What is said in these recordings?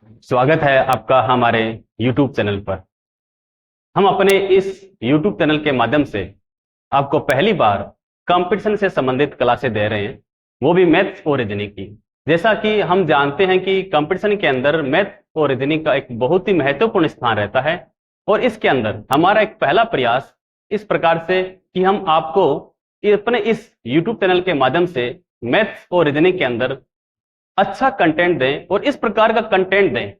स्वागत है आपका हमारे YouTube चैनल पर। हम अपने इस YouTube चैनल के माध्यम से आपको पहली बार कंपटीशन से संबंधित क्लासें दे रहे हैं, वो भी मैथ्स और रीजनिंग की। जैसा कि हम जानते हैं कि कंपटीशन के अंदर मैथ्स और रीजनिंग का एक बहुत ही महत्वपूर्ण स्थान रहता है, और इसके अंदर हमारा एक पहला प्रयास इस प्रकार से कि हम आपको अपने इस YouTube चैनल के माध्यम से मैथ्स और रीजनिंग के अंदर अच्छा कंटेंट दें, और इस प्रकार का कंटेंट दें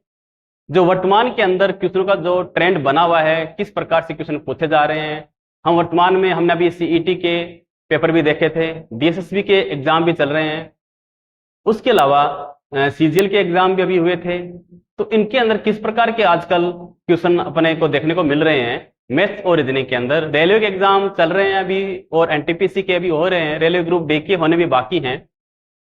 जो वर्तमान के अंदर क्वेश्चनों का जो ट्रेंड बना हुआ है, किस प्रकार से क्वेश्चन पूछे जा रहे हैं। हम वर्तमान में हमने अभी सीईटी के पेपर भी देखे थे, डीएसएसबी के एग्जाम भी चल रहे हैं, उसके अलावा सीजीएल के एग्जाम भी अभी हुए थे। तो इनके अंदर किस प्रकार के आजकल क्वेश्चन अपने को देखने को मिल रहे हैं मैथ्स और रीजनिंग के अंदर। रेलवे के एग्जाम चल रहे हैं अभी, और एनटीपीसी के भी हो रहे हैं, रेलवे ग्रुप डी के होने भी बाकी हैं।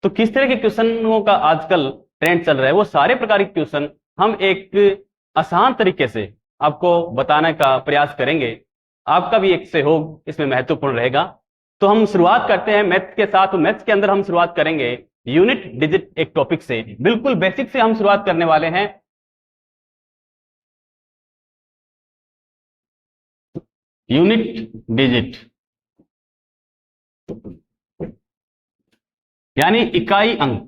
तो किस तरह के क्वेश्चनों का आजकल ट्रेंड चल रहा है, वो सारे प्रकार के क्वेश्चन हम एक आसान तरीके से आपको बताने का प्रयास करेंगे। आपका भी एक सहयोग इसमें महत्वपूर्ण रहेगा। तो हम शुरुआत करते हैं मैथ्स के साथ। मैथ्स के अंदर हम शुरुआत करेंगे यूनिट डिजिट एक टॉपिक से, बिल्कुल बेसिक से हम शुरुआत करने वाले हैं। यूनिट डिजिट यानी इकाई अंक।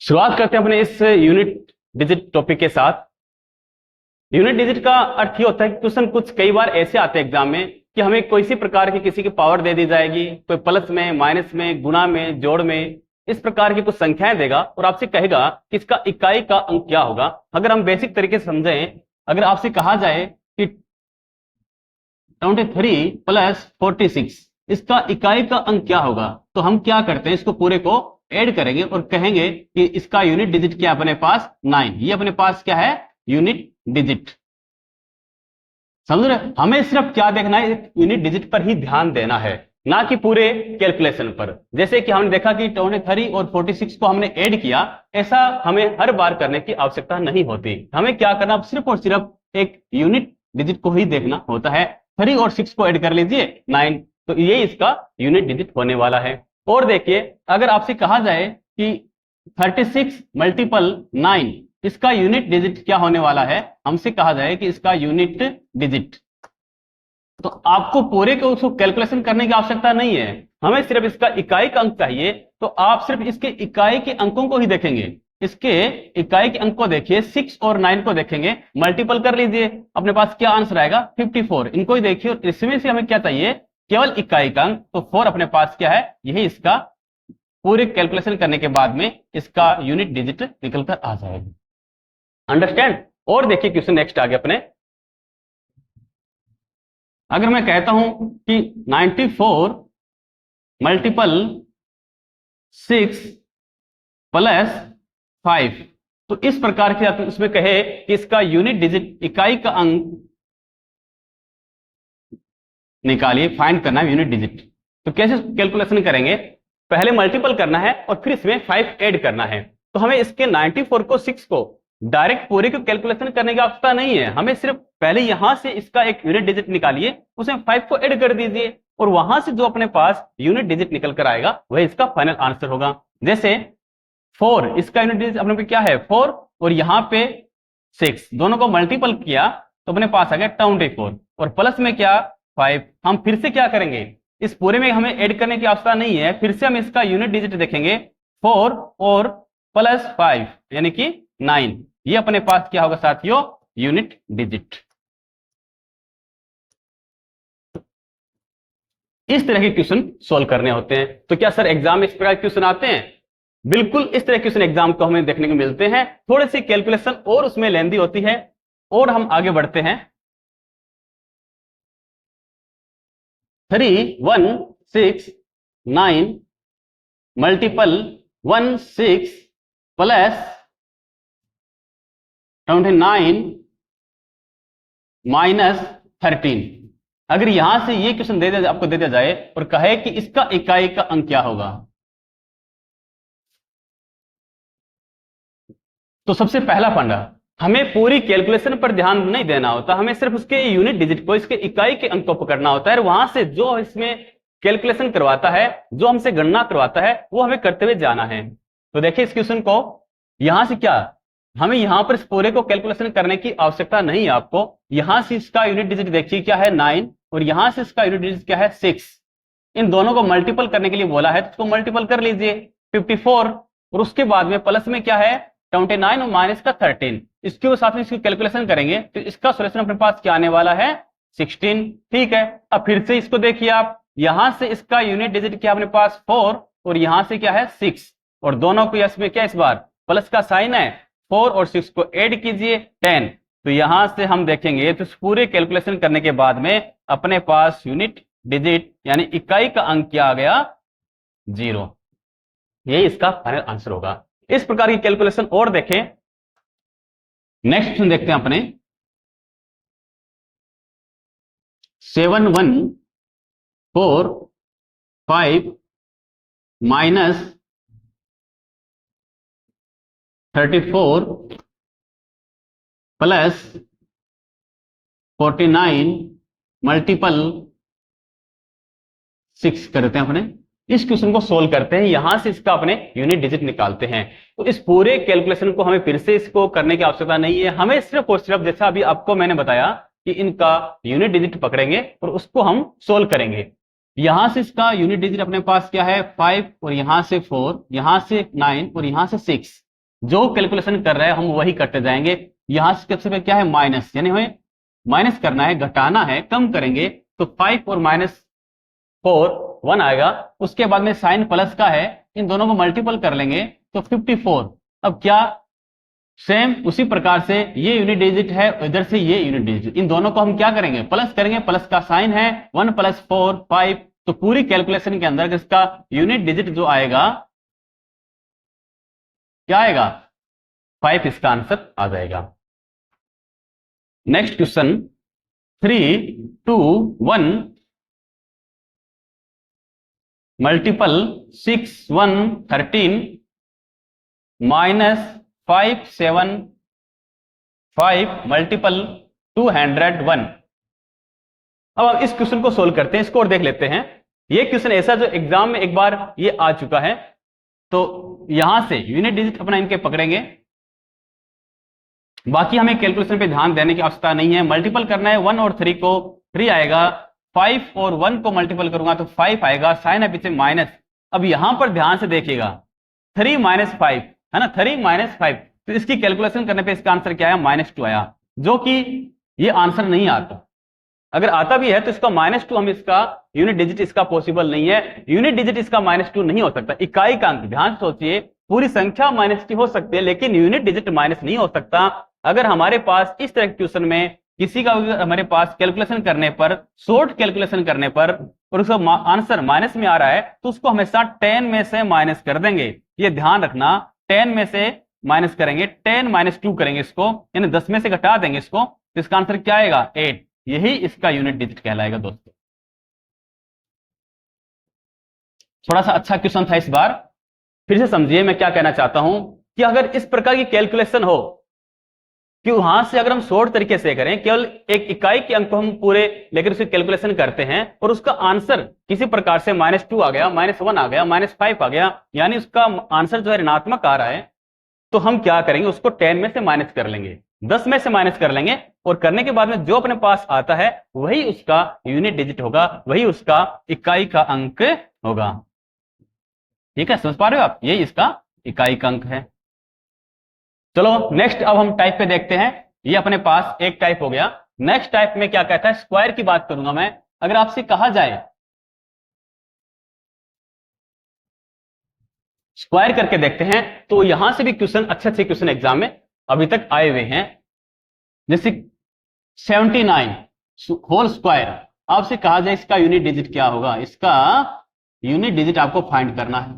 शुरुआत करते हैं अपने इस यूनिट डिजिट टॉपिक के साथ। यूनिट डिजिट का अर्थ ये होता है कि क्वेश्चन कुछ कई बार ऐसे आते हैं एग्जाम में कि हमें कोई सी प्रकार की किसी की पावर दे दी जाएगी, कोई प्लस में, माइनस में, गुणा में, जोड़ में, इस प्रकार की कुछ संख्याएं देगा और आपसे कहेगा कि इसका इकाई का अंक क्या होगा। अगर हम बेसिक तरीके से समझें, अगर आपसे कहा जाए कि 23 प्लस 46 इसका इकाई का अंक क्या होगा, तो हम क्या करते हैं, इसको पूरे को ऐड करेंगे और कहेंगे कि इसका यूनिट डिजिट क्या है अपने पास 9। ये अपने पास क्या है, यूनिट डिजिट। समझ रहे, हमें सिर्फ क्या देखना है, यूनिट डिजिट पर ही ध्यान देना है, ना कि पूरे कैलकुलेशन पर। जैसे कि हमने देखा कि 23 और 46 को हमने ऐड किया, ऐसा हमें हर बार करने की आवश्यकता नहीं होती। हमें क्या करना, सिर्फ और सिर्फ एक यूनिट डिजिट को ही देखना होता है। 3 और 6 को ऐड कर लीजिए 9, तो ये इसका यूनिट डिजिट होने वाला है। और देखिए, अगर आपसे कहा जाए कि 36 मल्टीपल 9 इसका यूनिट डिजिट क्या होने वाला है, हमसे कहा जाए कि इसका यूनिट डिजिट, तो आपको पूरे को उसको कैलकुलेशन करने की आवश्यकता नहीं है, हमें सिर्फ इसका इकाई का अंक चाहिए। तो आप सिर्फ इसके इकाई के अंकों को ही देखेंगे। इसके इकाई के अंक को देखिए, 6 और 9 को देखेंगे, मल्टीपल कर लीजिए, अपने पास क्या आंसर आएगा 54। इनको ही देखिए, और इसमें से हमें क्या चाहिए, केवल इकाई का अंक, तो 4 अपने पास क्या है, यही इसका पूरे कैलकुलेशन करने के बाद में इसका यूनिट डिजिट निकलकर आ जाएगा। अंडरस्टैंड। और देखिए क्वेश्चन नेक्स्ट आ गया अपने। अगर मैं कहता हूं कि 94 मल्टीपल 6 प्लस 5, तो इस प्रकार के आप उसमें कहे कि इसका यूनिट डिजिट इकाई का अंक निकालिए, फाइंड करना है यूनिट डिजिट। तो कैसे कैलकुलेशन करेंगे, पहले मल्टीपल करना है और फिर इसमें 5 ऐड करना है। तो हमें इसके 94 को 6 को डायरेक्ट पूरे को कैलकुलेशन करने की आवश्यकता नहीं है, हमें सिर्फ पहले यहां से इसका एक यूनिट डिजिट निकालिए, उसमें 5 को ऐड कर दीजिए, और वहां से जो अपने पास यूनिट डिजिट निकल कर आएगा वह इसका फाइनल आंसर होगा। जैसे 4 इसका यूनिट डिजिट अपने पे क्या है 4, और यहां पे 6, दोनों को मल्टीपल किया तो अपने पास आ गया 24, और प्लस में क्या 5। हम फिर से क्या करेंगे, इस पूरे में हमें ऐड करने की आवश्यकता नहीं है, फिर से हम इसका यूनिट डिजिट देखेंगे 4 और प्लस 5 यानी कि 9। ये अपने पास क्या होगा साथियों, यूनिट डिजिट। इस तरह के क्वेश्चन सॉल्व करने होते हैं। तो क्या सर एग्जाम में इस प्रकार के क्वेश्चन आते हैं? बिल्कुल इस तरह के क्वेश्चन एग्जाम को हमें देखने को मिलते हैं, थोड़ी सी कैलकुलेशन और उसमें लेंदी होती है। और हम आगे बढ़ते हैं। 3 1 6 9 मल्टीपल 1 6 प्लस 29 माइनस 13। अगर यहां से ये क्वेश्चन दे दिया, आपको दे दिया जाए और कहे कि इसका इकाई का अंक क्या होगा, तो सबसे पहला फंडा, हमें पूरी कैलकुलेशन पर ध्यान नहीं देना होता, हमें सिर्फ उसके यूनिट डिजिट को, इसके इकाई के अंक को पकड़ना होता है और वहां से जो इसमें कैलकुलेशन करवाता है, जो हमसे गणना करवाता है, वो हमें करते हुए जाना है। तो देखिए इस क्वेश्चन को, यहां से क्या, हमें यहां पर इस पूरे को कैलकुलेशन करने की आवश्यकता नहीं है आपको। यहां से इसका यूनिट डिजिट देखिए क्या है 9, और यहां से इसका यूनिट डिजिट क्या है 6। इन दोनों को मल्टीपल करने के लिए बोला है, तो इसको मल्टीपल कर लीजिए 54, और उसके बाद में प्लस में क्या है 29 और माइनस का 13, इसके साथ में इसकी कैलकुलेशन करेंगे तो इसका सोल्यूशन अपने पास क्या आने वाला है 16। ठीक है, अब फिर से इसको देखिए आप, यहां से इसका यूनिट डिजिट क्या अपने पास 4, और यहां से क्या है 6, और दोनों को इसमें क्या इस बार प्लस का साइन है, 4 और 6 को ऐड कीजिए 10। तो यहां से हम देखेंगे तो इस पूरे कैलकुलेशन करने के बाद में अपने पास यूनिट डिजिट यानी इकाई का अंक क्या आ गया 0। यही इसका फाइनल आंसर होगा। इस प्रकार की कैलकुलेशन और देखें। नेक्स्ट क्वेश्चन देखते हैं अपने 714 माइनस 34 प्लस 49 मल्टीपल 6 करते हैं अपने। इस क्वेश्चन को सोल्व करते हैं, यहां से इसका अपने यूनिट डिजिट निकालते हैं। तो इस पूरे कैलकुलेशन को हमें फिर से इसको करने की आवश्यकता नहीं है, हमें सिर्फ और सिर्फ जैसा अभी आपको मैंने बताया कि इनका यूनिट डिजिट पकड़ेंगे और उसको हम सोल्व करेंगे। यहां से इसका यूनिट डिजिट अपने पास क्या है 5, और यहां से 4, यहां से 9 और यहां से 6। जो कैलकुलेशन कर रहे हैं हम वही करते जाएंगे। यहां से सबसे पहले क्या है माइनस, यानी हमें माइनस करना है, घटाना है, कम करेंगे। तो 5 और माइनस 4 1 आएगा। उसके बाद में साइन प्लस का है, इन दोनों को मल्टीपल कर लेंगे तो 54। अब क्या सेम उसी प्रकार से ये यूनिट डिजिट है, इधर से ये यूनिट डिजिट, इन दोनों को हम क्या करेंगे प्लस करेंगे, प्लस का साइन है 1 + 4 5। तो पूरी कैलकुलेशन के अंदर इसका यूनिट डिजिट जो आएगा क्या आएगा 5, इसका आंसर आ जाएगा। Next question 3 2 1 multiple 6 1 13 minus 5 7 5 multiple 201। अब इस क्वेश्चन को सोल्व करते हैं, इसको और देख लेते हैं। ये क्वेश्चन ऐसा जो एग्जाम में एक बार ये आ चुका है। तो यहां से यूनिट डिजिट अपना इनके पकड़ेंगे, बाकी हमें कैलकुलेशन पे ध्यान देने की आवश्यकता नहीं है। मल्टीपल करना है 1 और 3 को, 3 आएगा। 5 और 1 को मल्टीपल करूंगा तो 5 आएगा, साइन है पीछे माइनस। अब यहां पर ध्यान से देखिएगा 3 - 5 है ना, 3 - 5। तो इसकी कैलकुलेशन करने पे इसका आंसर क्या आया -2 आया, जो कि ये आंसर नहीं आता। अगर आता भी है तो इसका -2 हम इसका यूनिट डिजिट इसका पॉसिबल नहीं है, यूनिट डिजिट इसका -2 नहीं हो सकता। इकाई का अंक, ध्यान से सोचिए, पूरी संख्या माइनस की हो सकती है लेकिन यूनिट डिजिट माइनस नहीं हो सकता। अगर हमारे पास इस तरह के क्वेश्चन में किसी का हमारे पास कैलकुलेशन करने पर, शॉर्ट कैलकुलेशन करने पर, और उसका आंसर माइनस में आ रहा है तो उसको हमेशा 10 में से माइनस कर देंगे। ये ध्यान रखना, 10 में से माइनस करेंगे, 10 - 2 करेंगे इसको, यानी 10 में से घटा देंगे इसको, तो इसका आंसर क्या आएगा 8। यही इसका यूनिट डिजिट कहलाएगा दोस्तों। थोड़ा सा अच्छा क्वेश्चन था इस बार। फिर से समझिए मैं क्या कहना चाहता हूं कि अगर इस प्रकार की कैलकुलेशन हो कि वहां से अगर हम शॉर्ट तरीके से करें, केवल एक इकाई के अंक को हम पूरे लेकर उसकी कैलकुलेशन करते हैं और उसका आंसर किसी प्रकार से -2 आ गया, -1 आ गया, -5 आ गया, यानी उसका आंसर जो है ऋणात्मक आ रहा है, तो हम क्या करेंगे उसको 10 में से माइनस कर लेंगे, 10 में से माइनस कर लेंगे, और करने के बाद में जो अपने पास आता है वही उसका यूनिट डिजिट होगा, वही उसका इकाई का अंक होगा। ठीक है, समझ पा रहे हो आप, यही इसका इकाई का अंक है। चलो नेक्स्ट अब हम टाइप पे देखते हैं। ये अपने पास एक टाइप हो गया। नेक्स्ट टाइप में क्या कहता है, स्क्वायर की बात करूंगा मैं। अगर आपसे कहा जाए स्क्वायर करके देखते हैं, तो यहां से भी क्वेश्चन, अच्छे अच्छे क्वेश्चन एग्जाम में अभी तक आए हुए हैं। जैसे 79 होल स्क्वायर, आपसे कहा जाए इसका यूनिट डिजिट क्या होगा, इसका यूनिट डिजिट आपको फाइंड करना है।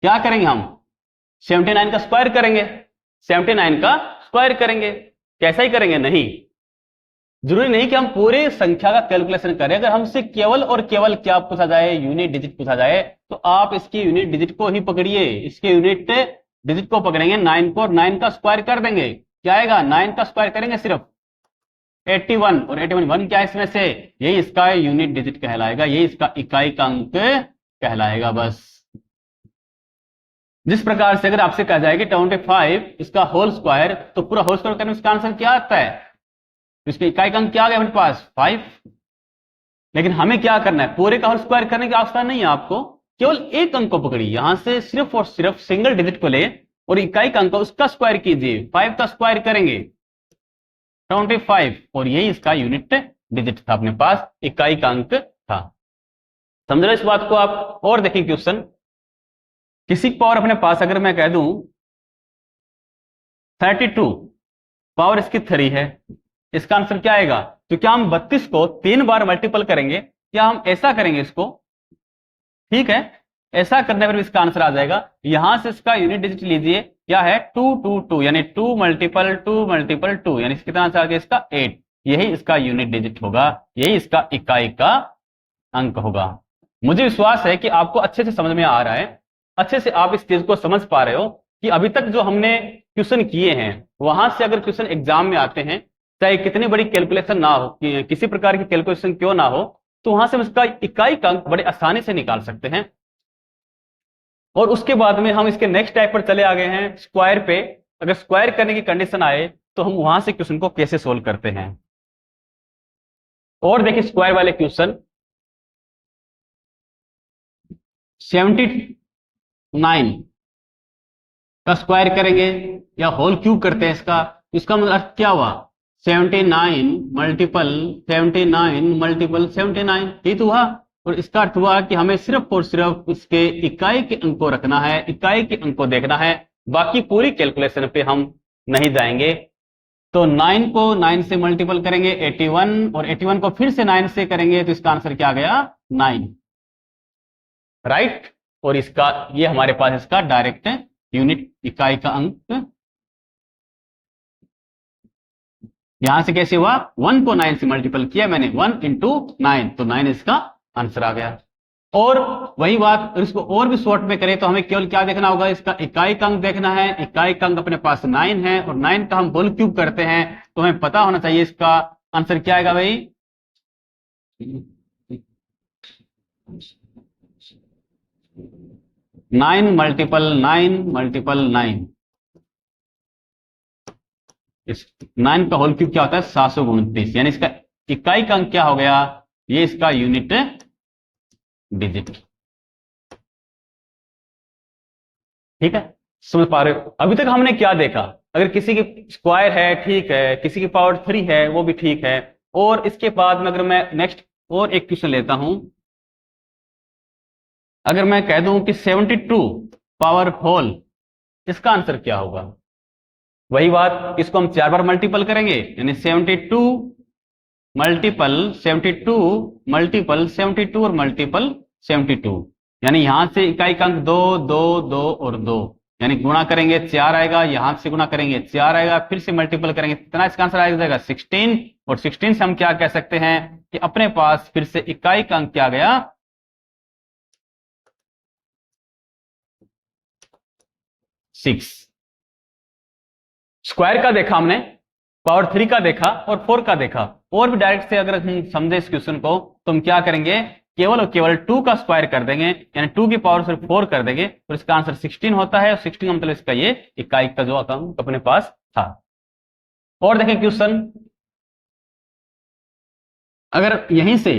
क्या करेंगे हम 79 का स्क्वायर करेंगे, 79 का स्क्वायर करेंगे। कैसा ही करेंगे, नहीं, जरूरी नहीं कि हम पूरे संख्या का कैलकुलेशन करें। अगर हमसे केवल और केवल क्या पूछा जाए, यूनिट डिजिट पूछा जाए, तो आप इसके यूनिट डिजिट को ही पकड़िए, इसके यूनिट डिजिट को पकड़ेंगे 9 को और 9 का स्क्वायर कर देंगे, क्या आएगा 9 का स्क्वायर करेंगे सिर्फ 81, और 81 1 क्या है इसमें से, यही इसका यूनिट डिजिट कहलाएगा, यही इसका इकाई का अंक कहलाएगा। बस जिस प्रकार से अगर आपसे कहा जाए कि 25 इसका होल स्क्वायर, तो पूरा होल स्क्वायर करने में इसका आंसर क्या आता है, इसके इकाई का अंक क्या आ गया अपने पास 5। लेकिन हमें क्या करना है, पूरे का होल स्क्वायर करने की आवश्यकता नहीं है आपको, केवल एक अंक को पकड़िए, यहां से सिर्फ और सिर्फ सिंगल डिजिट को ले और इकाई का अंक उसका स्क्वायर कीजिए, 5 का स्क्वायर करेंगे 25, और यही इसका यूनिट डिजिट था, अपने पास इकाई का अंक था। समझ रहे इस बात को आप। और देखिए क्वेश्चन, किसी पावर अपने पास अगर मैं कह दूं 32 पावर इसकी 3 है, इसका आंसर क्या आएगा, तो क्या हम 32 को 3 बार मल्टीपल करेंगे, या हम ऐसा करेंगे इसको, ठीक है, ऐसा करने पर भी इसका आंसर आ जाएगा। यहां से इसका यूनिट डिजिट लीजिए, क्या है 2 2 2, यानी 2 मल्टीपल 2 मल्टीपल 2, यानी कितना आंसर आ गया इसका 8, यही इसका यूनिट डिजिट होगा, यही इसका इकाई का अंक होगा। मुझे विश्वास है कि आपको अच्छे से समझ में आ रहा है, अच्छे से आप इस चीज को समझ पा रहे हो कि अभी तक जो हमने क्वेश्चन किए हैं, वहां से अगर क्वेश्चन एग्जाम में आते हैं, चाहे कितनी बड़ी कैलकुलेशन ना हो, किसी प्रकार की कैलकुलेशन क्यों ना हो, तो वहां से हम इसका इकाई का अंक बड़े आसानी से निकाल सकते हैं। और उसके बाद में हम इसके नेक्स्ट टाइप पर चले आ गए हैं, स्क्वायर पे। अगर स्क्वायर करने की कंडीशन आए तो हम वहां से क्वेश्चन को कैसे सोल्व करते हैं। और देखिए स्क्वायर वाले क्वेश्चन, 79 का स्क्वायर करेंगे या होल क्यूब करते हैं इसका मतलब अर्थ क्या हुआ, 79 मल्टीपल 79 मल्टीपल 79, यही तो हुआ। और इसका अर्थ हुआ कि हमें सिर्फ और सिर्फ इसके इकाई के अंक को रखना है, इकाई के अंक को देखना है, बाकी पूरी कैलकुलेशन पे हम नहीं जाएंगे। तो 9 को 9 से मल्टीपल करेंगे 81, और 81 को फिर से 9 से करेंगे, तो इसका आंसर क्या आ गया 9, राइट। और इसका ये हमारे पास इसका डायरेक्ट यूनिट इकाई का अंक, यहां से कैसे हुआ, 1 को 9 से मल्टीपल किया मैंने, 1 इंटू 9, तो 9 इसका आंसर आ गया। और वही बात इसको और भी शॉर्ट में करें तो हमें केवल क्या देखना होगा, इसका इकाई का अंक देखना है, इकाई का अंक अपने पास 9 है, और 9 का हम होल क्यूब करते हैं, तो हमें पता होना चाहिए इसका आंसर क्या आएगा भाई, 9 मल्टीपल 9 मल्टीपल 9, इस 9 का होल क्यूब क्या होता है 729, यानी इसका इकाई का अंक क्या हो गया, ये इसका यूनिट डिजिट। ठीक है, समझ पा रहे हो। अभी तक हमने क्या देखा, अगर किसी की स्क्वायर है ठीक है, किसी की पावर 3 है वो भी ठीक है, और इसके बाद में अगर मैं नेक्स्ट और एक क्वेश्चन लेता हूं, अगर मैं कह दूं कि 72 पावर होल, इसका आंसर क्या होगा, वही बात, इसको हम 4 बार मल्टीपल करेंगे, यानी 72 मल्टीपल 72 मल्टीपल 72 और मल्टीपल 72, यानी यहां से इकाई का अंक 2 2 2 और 2, यानी गुणा करेंगे 4 आएगा, यहां से गुणा करेंगे 4 आएगा, फिर से मल्टीपल करेंगे, कितना इसका आंसर आ जाएगा 16, और 16 से हम क्या कह सकते हैं कि अपने पास फिर से इकाई का अंक क्या आ गया 6। स्क्वायर का देखा हमने, पावर 3 का देखा और 4 का देखा, और भी डायरेक्ट से अगर हम समझे इस क्वेश्चन को तो हम क्या करेंगे, केवल और केवल 2 का स्क्वायर कर देंगे, यानी 2 की पावर सिर्फ 4 कर देंगे, और इसका आंसर 16 होता है, और 16 का मतलब इसका ये इकाई का जो अंक अपने पास था। और देखें क्वेश्चन, अगर यहीं से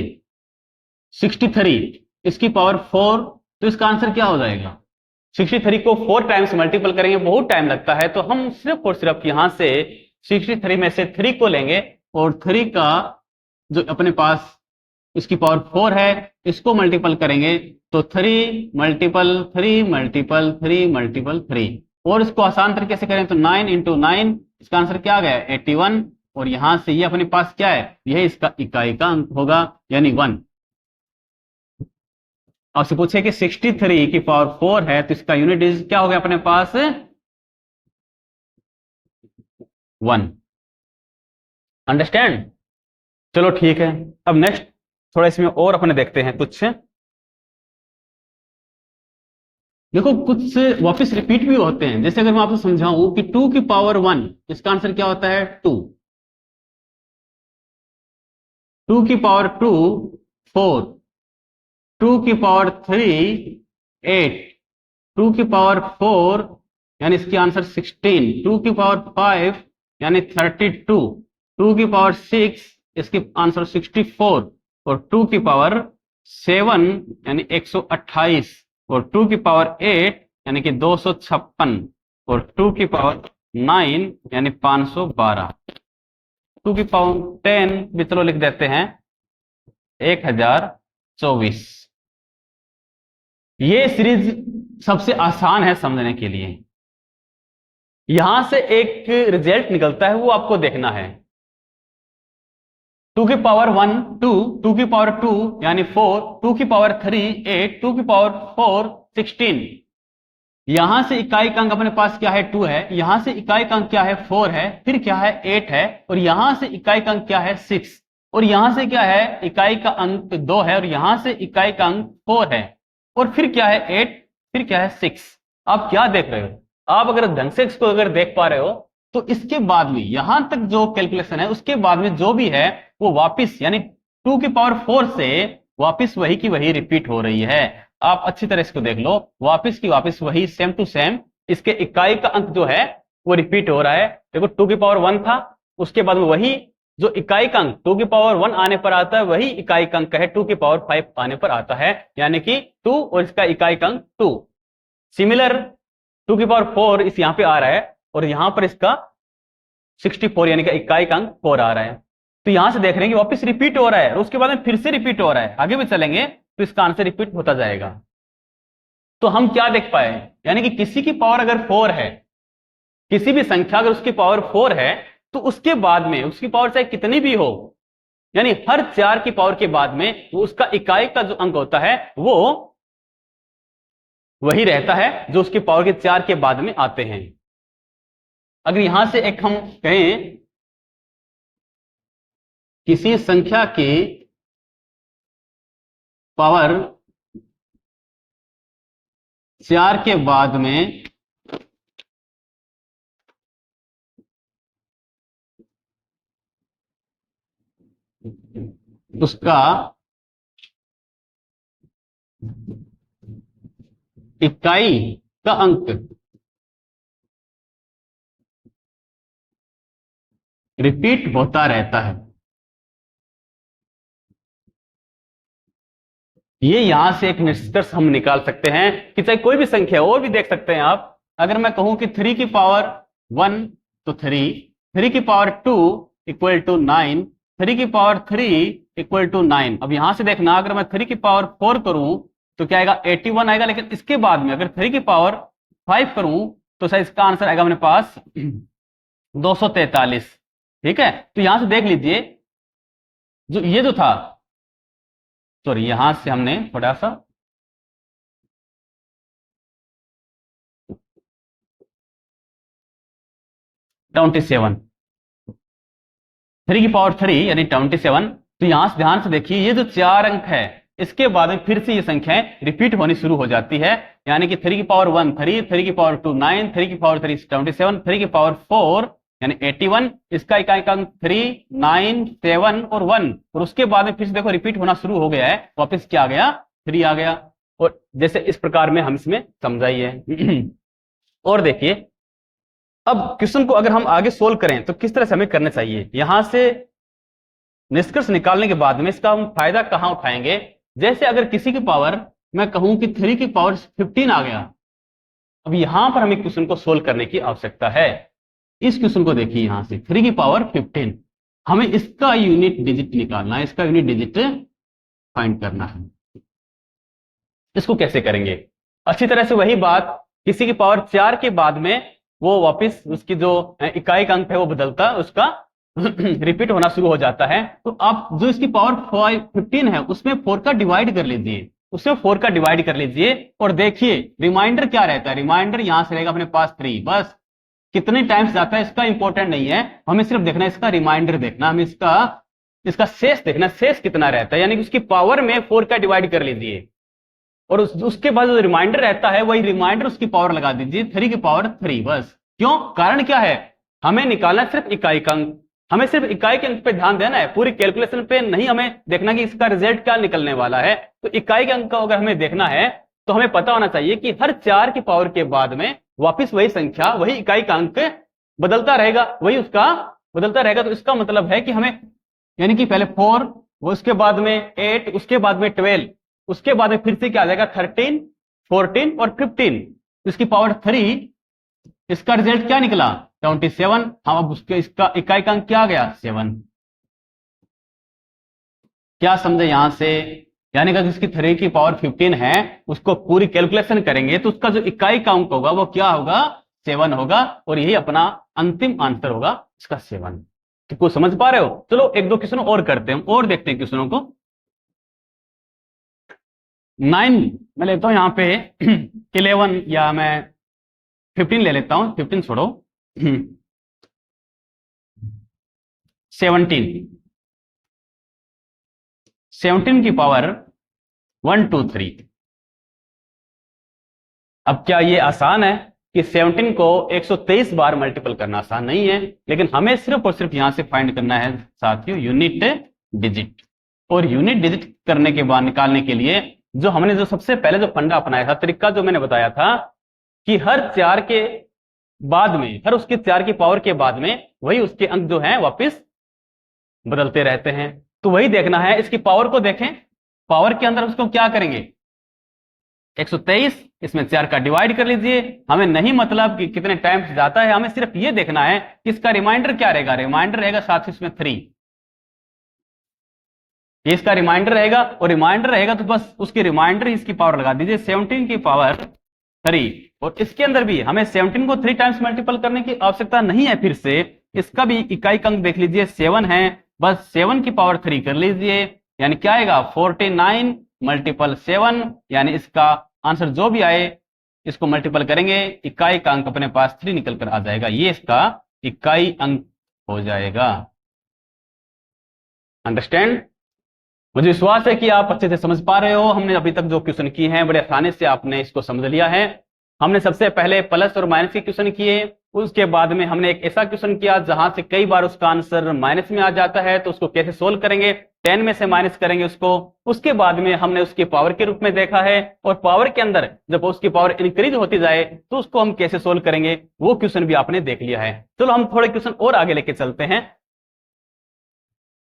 63 इसकी पावर 4, तो इसका आंसर क्या हो जाएगा, 63 को 4 टाइम्स मल्टीपल करेंगे, बहुत टाइम लगता है, तो हम सिर्फ और सिर्फ यहां से 63 में से 3 को लेंगे, और 3 का जो अपने पास इसकी पावर 4 है, इसको मल्टीपल करेंगे, तो 3 मल्टीपल 3 मल्टीपल 3 मल्टीपल 3, और इसको आसान तरीके से करें तो 9 इंटू 9, इसका आंसर क्या आ गया 81, और यहां से ये अपने पास क्या है, यह इसका इकाई का अंक होगा, यानी 1। आपसे पूछे कि 63 की पावर 4 है, तो इसका यूनिट डिजिट क्या हो गया अपने पास 1। अंडरस्टैंड, चलो ठीक है। अब नेक्स्ट थोड़ा इसमें और अपने देखते हैं कुछ। देखो कुछ वापस रिपीट भी होते हैं, जैसे अगर मैं आपको समझाऊं कि 2 की पावर 1, इसका आंसर क्या होता है 2। 2 की पावर 2 4, 2 की पावर 3 8, 2 की पावर 4 यानी इसकी आंसर 16, 2 की पावर 5 यानी 32, 2 की पावर 6 इसकी आंसर 64, और 2 की पावर 7 यानी 128, और 2 की पावर 8 यानी कि 256, और 2 की पावर 9 यानी 512। 2 की पावर 10 भी चलो लिख देते हैं 1024। ये सीरीज सबसे आसान है समझने के लिए। यहां से एक रिजल्ट निकलता है, वो आपको देखना है। 2 की पावर 1 2, 2 की पावर 2 यानी 4, 2 की पावर 3 8, 2 की पावर 4 16। यहां से इकाई का अंक अपने पास क्या है 2 है, यहां से इकाई का अंक क्या है 4 है, फिर क्या है 8 है, और यहां से इकाई का अंक क्या है 6, और यहां से क्या है इकाई का अंक 2 है, और यहां से इकाई का अंक 4 है, और फिर क्या है 8, फिर क्या है 6। आप क्या देख रहे हो? आप अगर ढंग से इसको अगर देख पा रहे हो तो इसके बाद में यहां तक जो कैलकुलेशन है उसके बाद में जो भी है वो वापिस यानी 2 की पावर 4 से वापिस वही की वही रिपीट हो रही है। आप अच्छी तरह इसको देख लो, वापिस की वापिस वही सेम टू सेम, इसके इकाई का अंक जो है वो रिपीट हो रहा है। देखो 2 की पावर 1 था, उसके बाद में वही जो इकाई का अंक 2 की पावर 1 आने पर आता है वही इकाई का अंक है 2 की पावर 5 आने पर आता है, यानी कि 2 और इसका इकाई का अंक 2। सिमिलर 2 की पावर 4 इस यहां पे आ रहा है, और यहां पर इसका 64 यानी कि इकाई का अंक 4 आ रहा है। तो यहां से देख रहे हैं कि वापस रिपीट हो रहा है, और उसके बाद में फिर से रिपीट हो रहा है। आगे भी चलेंगे तो इसका आंसर रिपीट होता जाएगा। तो हम क्या देख पाए, यानी कि किसी की पावर अगर 4 है, किसी भी संख्या अगर उसकी पावर 4 है, तो उसके बाद में उसकी पावर चाहे कितनी भी हो, यानी हर 4 की पावर के बाद में वो उसका इकाई का जो अंक होता है वो वही रहता है जो उसकी पावर के 4 के बाद में आते हैं। अगर यहां से एक हम कहें किसी संख्या की पावर 4 के बाद में उसका इकाई का अंक रिपीट होता रहता है। ये यहां से एक निष्कर्ष हम निकाल सकते हैं कि चाहे कोई भी संख्या और भी देख सकते हैं आप। अगर मैं कहूं कि 3 की पावर 1 तो 3, 3 की पावर 2 इक्वल टू 9, 3 की पावर 3 इक्वल टू 9। अब यहां से देखना, अगर मैं 3 की पावर 4 करूं तो क्या आएगा 81 आएगा, लेकिन इसके बाद में अगर 3 की पावर 5 करूं तो शायद इसका आंसर आएगा अपने पास 243। ठीक है, तो यहां से देख लीजिए जो ये जो था, सॉरी यहां से हमने थोड़ा सा 27, 3 की पावर 3 यानी 27। तो यहां से ध्यान से देखिए ये जो 4 अंक है इसके बाद में फिर से ये संख्याएं रिपीट होनी शुरू हो जाती है, यानी कि 3 की पावर 1 3, 3 की पावर 2 9, 3 की पावर 3 27, 3 की पावर 4 यानी 81, इसका इकाई का अंक 3 9 7 और 1, और उसके बाद में फिर से देखो रिपीट होना शुरू हो गया है, वापस क्या आ गया 3 आ गया। और जैसे इस प्रकार में हम इसमें समझाइए। और देखिए अब क्वेश्चन को अगर हम आगे सोल्व करें तो किस तरह से हमें करना चाहिए। यहां से निष्कर्ष निकालने के बाद में इसका हम फायदा कहां उठाएंगे। जैसे अगर किसी की पावर मैं कहूं कि 3 की पावर 15 आ गया, अब यहां पर हमें क्वेश्चन को सोल्व करने की आवश्यकता है। इस क्वेश्चन को देखिए, यहां से 3 की पावर 15, हमें इसका यूनिट डिजिट निकालना है, इसका यूनिट डिजिट फाइंड करना है। इसको कैसे करेंगे? अच्छी तरह से वही बात, किसी की पावर 4 के बाद में वो वापस उसकी जो इकाई का अंक है वो बदलता है, उसका रिपीट होना शुरू हो जाता है। तो आप जो इसकी पावर 15 है उसमें 4 का डिवाइड कर लीजिए, उसमें 4 का डिवाइड कर लीजिए, और देखिए रिमाइंडर क्या रहता है। रिमाइंडर यहां से रहेगा अपने पास 3, बस कितने टाइम्स जाता है इसका इंपॉर्टेंट नहीं है, हमें सिर्फ देखना है इसका रिमाइंडर देखना, हमें इसका इसका शेष देखना, शेष कितना रहता है, यानी कि उसकी पावर में 4 का डिवाइड कर लीजिए। और उसके बाद जो रिमाइंडर रहता है वही रिमाइंडर उसकी पावर लगा दीजिए 3 की पावर 3 बस। क्यों? कारण क्या है? हमें निकालना सिर्फ इकाई का अंक, हमें सिर्फ इकाई के अंक पे ध्यान देना है, पूरी कैलकुलेशन पे नहीं हमें देखना कि इसका रिजल्ट क्या निकलने वाला है। तो इकाई के अंक का अगर हमें देखना है तो हमें पता होना चाहिए कि हर 4 की पावर के बाद में वापिस वही संख्या, वही इकाई का अंक बदलता रहेगा, वही उसका बदलता रहेगा। तो इसका मतलब है कि हमें, यानी कि पहले 4, उसके बाद में 8, उसके बाद में 12, उसके बाद में फिर से क्या आ जाएगा 13, 14 और 15, इसकी पावर 3, इसका रिजल्ट क्या निकला 27। हम अब उसके इसका इकाई का अंक क्या आ गया 7। क्या समझे यहां से? यानी कि जिसकी 3 की पावर 15 है उसको पूरी कैलकुलेशन करेंगे तो उसका जो इकाई का अंक होगा वो क्या होगा 7 होगा, और यही अपना अंतिम आंसर होगा इसका 7। तो कुछ समझ पा रहे हो? चलो एक दो क्वेश्चन और करते हैं, और देखते हैं क्वेश्चनों को। 9 मैं लेता हूं यहां पे 11, या मैं 15 ले लेता हूं, 15 छोड़ो 17 की पावर 1 2 3। अब क्या ये आसान है कि 17 को 123 बार मल्टीपल करना? आसान नहीं है, लेकिन हमें सिर्फ और सिर्फ यहां से फाइंड करना है साथियों यूनिट डिजिट। और यूनिट डिजिट करने के बाद निकालने के लिए जो हमने जो सबसे पहले जो फंडा अपनाया था, तरीका जो मैंने बताया था कि हर 4 के बाद में, हर उसके 4 की पावर के बाद में वही उसके अंक जो हैं वापस बदलते रहते हैं। तो वही देखना है, इसकी पावर को देखें, पावर के अंदर उसको क्या करेंगे 123, इसमें 4 का डिवाइड कर लीजिए। हमें नहीं मतलब कि कितने टाइम्स जाता है, हमें सिर्फ ये देखना है कि इसका रिमाइंडर क्या रहेगा। रिमाइंडर रहेगा साथ ही इसमें 3, ये इसका रिमाइंडर रहेगा, और रिमाइंडर रहेगा तो बस उसकी रिमाइंडर ही इसकी पावर लगा दीजिए 17 की पावर 3। और इसके अंदर भी हमें 17 को 3 टाइम्स मल्टीपल करने की आवश्यकता नहीं है। फिर से इसका भी इकाई का अंक देख लीजिए 7 है, बस 7 की पावर 3 कर लीजिए, यानी क्या आएगा 49 मल्टीपल 7, यानी इसका आंसर जो भी आए इसको मल्टीपल करेंगे, इकाई का अंक अपने पास 3 निकल कर आ जाएगा, ये इसका इकाई अंक हो जाएगा। अंडरस्टैंड? मुझे विश्वास है कि आप अच्छे से समझ पा रहे हो। हमने अभी तक जो क्वेश्चन किए हैं बड़े आसानी से आपने इसको समझ लिया है। हमने सबसे पहले प्लस और माइनस के क्वेश्चन किए, उसके बाद में हमने एक ऐसा क्वेश्चन किया जहां से कई बार उसका आंसर माइनस में आ जाता है, तो उसको कैसे सोल्व करेंगे, 10 में से माइनस करेंगे उसको। उसके बाद में हमने उसकी पावर के रूप में देखा है, और पावर के अंदर जब उसकी पावर इंक्रीज होती जाए तो उसको हम कैसे सोल्व करेंगे, वो क्वेश्चन भी आपने देख लिया है। चलो हम थोड़े क्वेश्चन और आगे लेके चलते हैं।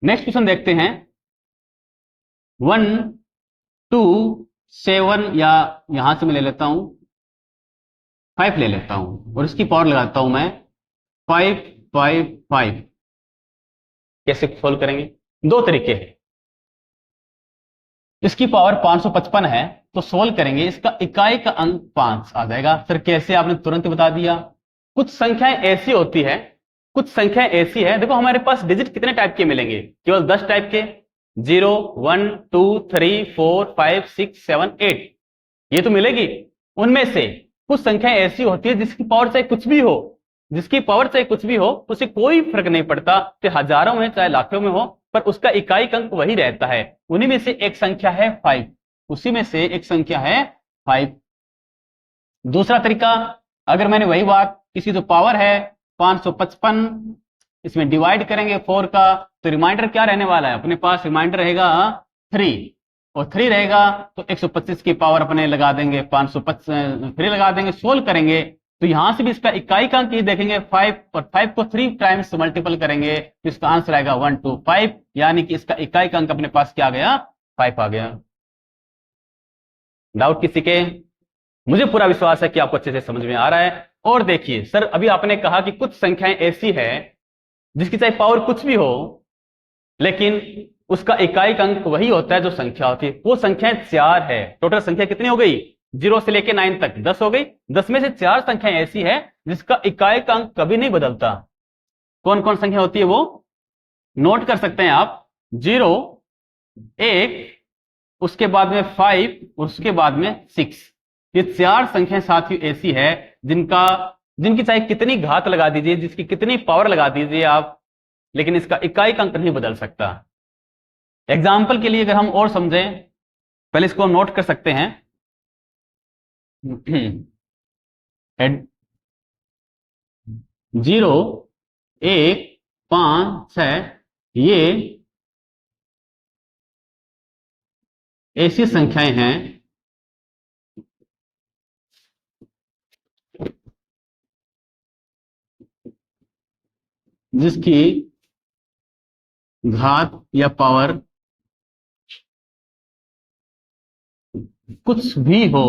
नेक्स्ट क्वेश्चन देखते हैं 1 2 7, या यहां से मैं ले लेता हूं 5 ले लेता हूं, और इसकी पावर लगाता हूं मैं 5 5 5। कैसे सोल्व करेंगे? दो तरीके हैं। इसकी पावर 555 है, तो सोल्व करेंगे, इसका इकाई का अंक 5 आ जाएगा। सर कैसे? आपने तुरंत बता दिया। कुछ संख्याएं ऐसी होती है, कुछ संख्याएं ऐसी है, देखो हमारे पास डिजिट कितने टाइप के मिलेंगे? केवल 10 टाइप के, 0 1 2 3 4 5 6 7 8, ये तो मिलेगी। उनमें से कुछ संख्याएं ऐसी होती है जिसकी पावर चाहे कुछ भी हो, जिसकी पावर चाहे कुछ भी हो, उसे कोई फर्क नहीं पड़ता कि हजारों में चाहे लाखों में हो, पर उसका इकाई अंक वही रहता है। उन्हीं में से एक संख्या है 5, उसी में से एक संख्या है 5। दूसरा तरीका, अगर मैंने वही बात, किसी जो पावर है 555, इसमें डिवाइड करेंगे 4 का, तो रिमाइंडर क्या रहने वाला है अपने पास? रिमाइंडर रहेगा 3, और 3 रहेगा तो 125 की पावर अपने लगा देंगे, 553 लगा देंगे, सोल्व करेंगे तो यहां से भी इसका इकाई का अंक देखेंगे 5, और 5 को 3 टाइम्स मल्टीपल करेंगे तो इसका आंसर आएगा 125, यानी कि इसका इकाई का अंक अपने पास क्या आ गया 5 आ गया। डाउट किसी के? मुझे पूरा विश्वास है कि आपको अच्छे से समझ में आ रहा है। और देखिए सर, अभी आपने कहा कि कुछ संख्याएं ऐसी है जिसकी चाहे पावर कुछ भी हो, लेकिन उसका इकाई अंक वही होता है जो संख्या होती है। वो संख्याएं 4 है। टोटल संख्या कितनी हो गई? 0 से लेके 9 तक 10 हो गई। 10 में से 4 संख्याएं ऐसी है जिसका इकाई अंक कभी नहीं बदलता। कौन कौन संख्या होती है वो नोट कर सकते हैं आप? 0 1, उसके बाद में 5, उसके बाद में 6। ये 4 संख्याएं साथियों ऐसी है जिनकी चाहे कितनी घात लगा दीजिए, जिसकी कितनी पावर लगा दीजिए आप, लेकिन इसका इकाई अंक नहीं बदल सकता। एग्जाम्पल के लिए अगर हम और समझें, पहले इसको हम नोट कर सकते हैं। 0, 1, 5, 6 ये ऐसी संख्याएं हैं जिसकी घात या पावर कुछ भी हो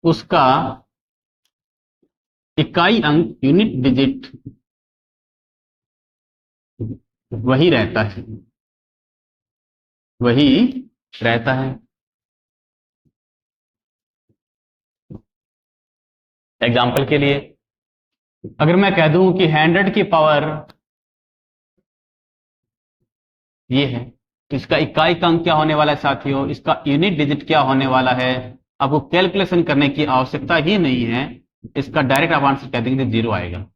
उसका इकाई अंक यूनिट डिजिट वही रहता है, वही रहता है। एग्जाम्पल के लिए अगर मैं कह दूं कि 100 की पावर ये है, तो इसका इकाई का अंक क्या होने वाला है साथियों, इसका यूनिट डिजिट क्या होने वाला है, आपको कैलकुलेशन करने की आवश्यकता ही नहीं है, इसका डायरेक्ट आप आंसर कह देंगे 0 आएगा।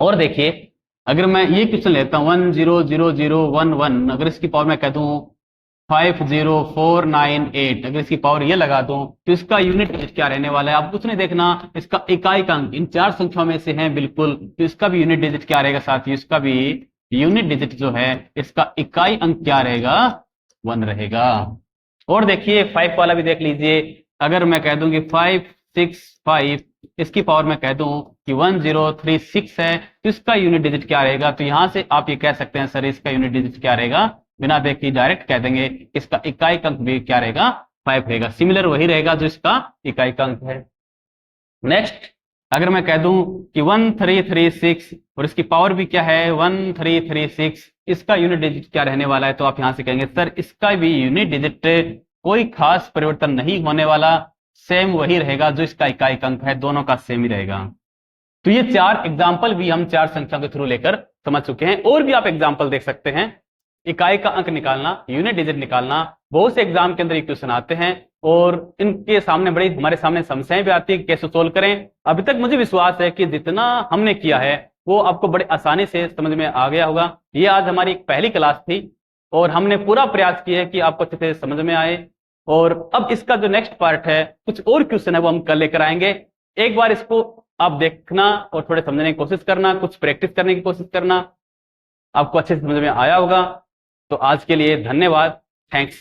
और देखिए अगर मैं ये क्वेश्चन लेता हूं 100011, अगर इसकी पावर मैं कह दूं 50498, अगर इसकी पावर ये लगा दूं तो इसका यूनिट डिजिट क्या रहने वाला है, आप कुछ नहीं देखना, इसका इकाई का अंक इन 4 संख्याओं में से है बिल्कुल, तो इसका भी यूनिट डिजिट क्या रहेगा साथियों, इसका भी यूनिट डिजिट जो है इसका इकाई अंक क्या रहेगा, 1 रहेगा। और देखिए 5 वाला भी देख लीजिए, अगर मैं कह दूं कि 565, इसकी पावर मैं कह दूं कि 1036 है, तो इसका यूनिट डिजिट क्या रहेगा, तो यहां से आप ये कह सकते हैं सर इसका यूनिट डिजिट क्या रहेगा, बिना देखे डायरेक्ट कह देंगे इसका इकाई का अंक भी क्या रहेगा, 5 रहेगा, सिमिलर वही रहेगा जो इसका इकाई का अंक है। नेक्स्ट अगर मैं कह दूं कि 1336 और इसकी पावर भी क्या है 1336, इसका यूनिट डिजिट क्या रहने वाला है, तो आप यहां से कहेंगे सर इसका भी यूनिट डिजिट कोई खास परिवर्तन नहीं होने वाला, सेम वही रहेगा जो इसका इकाई का अंक है, दोनों का सेम ही रहेगा। तो ये 4 एग्जाम्पल भी हम 4 संख्या के थ्रू लेकर समझ चुके हैं, और भी आप एग्जाम्पल देख सकते हैं, इकाई का अंक निकालना, यूनिट डिजिट निकालना, बहुत से एग्जाम के अंदर ये क्वेश्चन आते हैं और इनके सामने बड़ी हमारे सामने समस्याएं भी आती है कि कैसे सोल्व करें। अभी तक मुझे विश्वास है कि जितना हमने किया है वो आपको बड़े आसानी से समझ में आ गया होगा। ये आज हमारी एक पहली क्लास थी और हमने पूरा प्रयास किया है कि आपको अच्छे से समझ में आए, और अब इसका जो नेक्स्ट पार्ट है कुछ और क्वेश्चन है वो हम कल लेकर आएंगे। एक बार इसको आप देखना और थोड़े समझने की कोशिश करना, कुछ प्रैक्टिस करने की कोशिश करना, आपको अच्छे से समझ में आया होगा। तो आज के लिए धन्यवाद, थैंक्स।